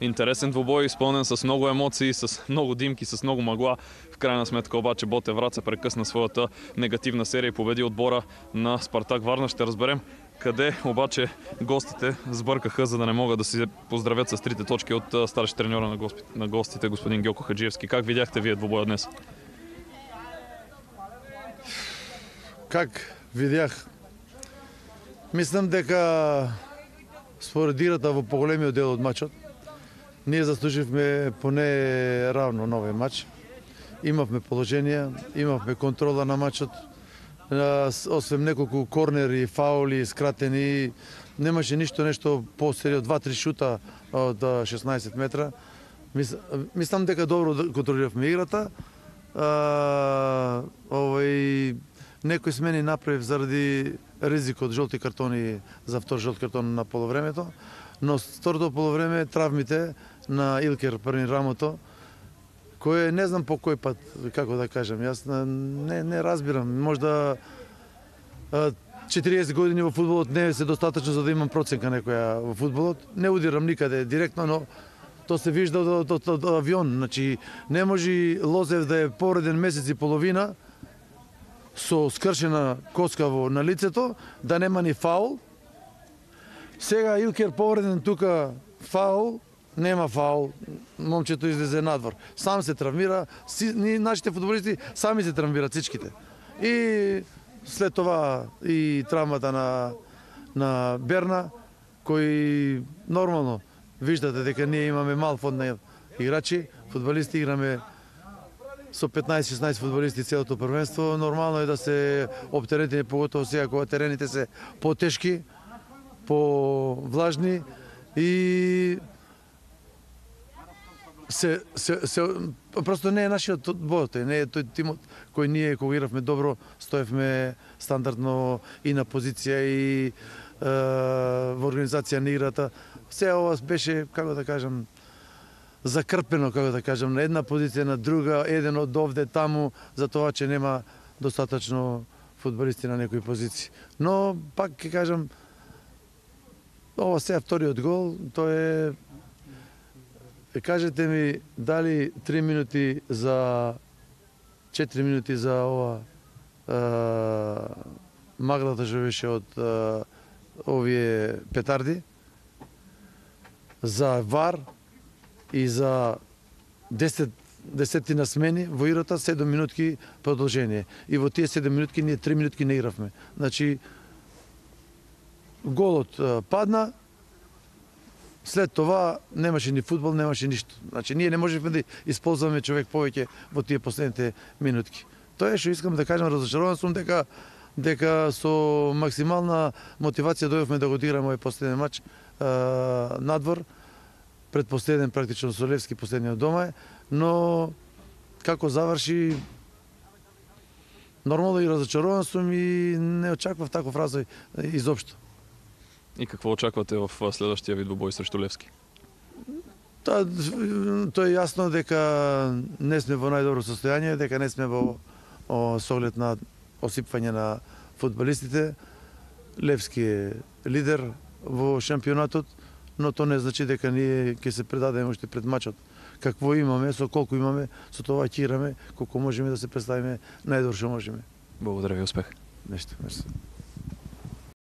Интересен двобой, исполнен с много емоции, с много димки, с много мъгла. В крайна сметка обаче Ботев Враца прекъсна своята негативна серия и победи отбора на Спартак Варна. Ще разберем къде обаче гостите сбъркаха, за да не могат да си поздравят с 3 точки от старши треньора на гостите, господин Гьоко Хаджиевски. Как видяхте вие двобоя днес? Как видях? Мислам дека според играта во поголемиот дел од матчот ние заслуживме поне равно на овој матч. Имавме положение, имавме контрола на матчот. Освен неколку корнери, фаули, скратени, немаше нешто посерио, 2-3 шута од 16 метра. Мислам дека добро контролиравме играта. Некои смени направив заради ризик од жолти картони за втор жолт картон на полувремето, но второто полувреме травмите на Илкер првин рамото, кој не знам по кој пат, како да кажам, јас не разбирам, можда 40 години во фудбалот не се достатъчно за да имам проценка некоја во фудбалот, не удирам никаде директно, но то се вижда од авион, значи не може Лозев да е повреден месец и половина со скршена коска на лицето, да нема ни фаул. Сега Илкер повреден тука фаул, нема фаул, момчето излезе надвор. Сам се травмира, нашите фудбалисти сами се травмираат всичките. И след това и травмата на Берна, кој нормално виждате дека ние имаме мал фонд на играчи, фудбалисти, играме со 15-16 фудбалисти целото првенство. Нормално е да се оптеретени, поготово сега кога терените се потешки, повлажни и просто не е нашиот одбор, не е тој тимот кој ние кога игравме добро, стоевме стандардно и на позиција и во организација на играта. Се ова беше, како да кажам, закрпено, како да кажам, на една позиција, на друга, еден од овде, таму, за тоа че нема достатъчно фудбалисти на некои позиции. Но, пак ќе кажам, ова сега вториот гол, тоа е... Кажете ми, дали 3 минути за... 4 минути за ова... маглата што беше од овие петарди, за вар и за 10 смени во играта, 7 минутки продолжение. И во тие 7 минутки ние 3 минутки не игравме. Значи, голот падна, след това немаше ни фудбал, немаше ништо. Значи, ние не можевме да исползваме човек повеќе во тие последните минутки. Тоа е што искам да кажам, разочарован сум дека со максимална мотивација дојдовме да го одиграме овој последен матч надвор, предпоследен практично со Левски, последниот дома е, но како заврши, нормално и разочарован сум и не очаквав таков развој изопшто. И какво очаквате в следващия ви двубой срещу Левски? Тоа е јасно дека не сме во најдобро состојание, дека не сме во соглед на осипвање на фудбалистите. Левски е лидер во шампионатот, но тоа не значи дека ние ќе се предадеме уште пред мачот. Какво имаме, со колку имаме, со тоа ќе играме, колку можеме да се представиме најдобро што можеме. Благодаря ви, успех. Нешто.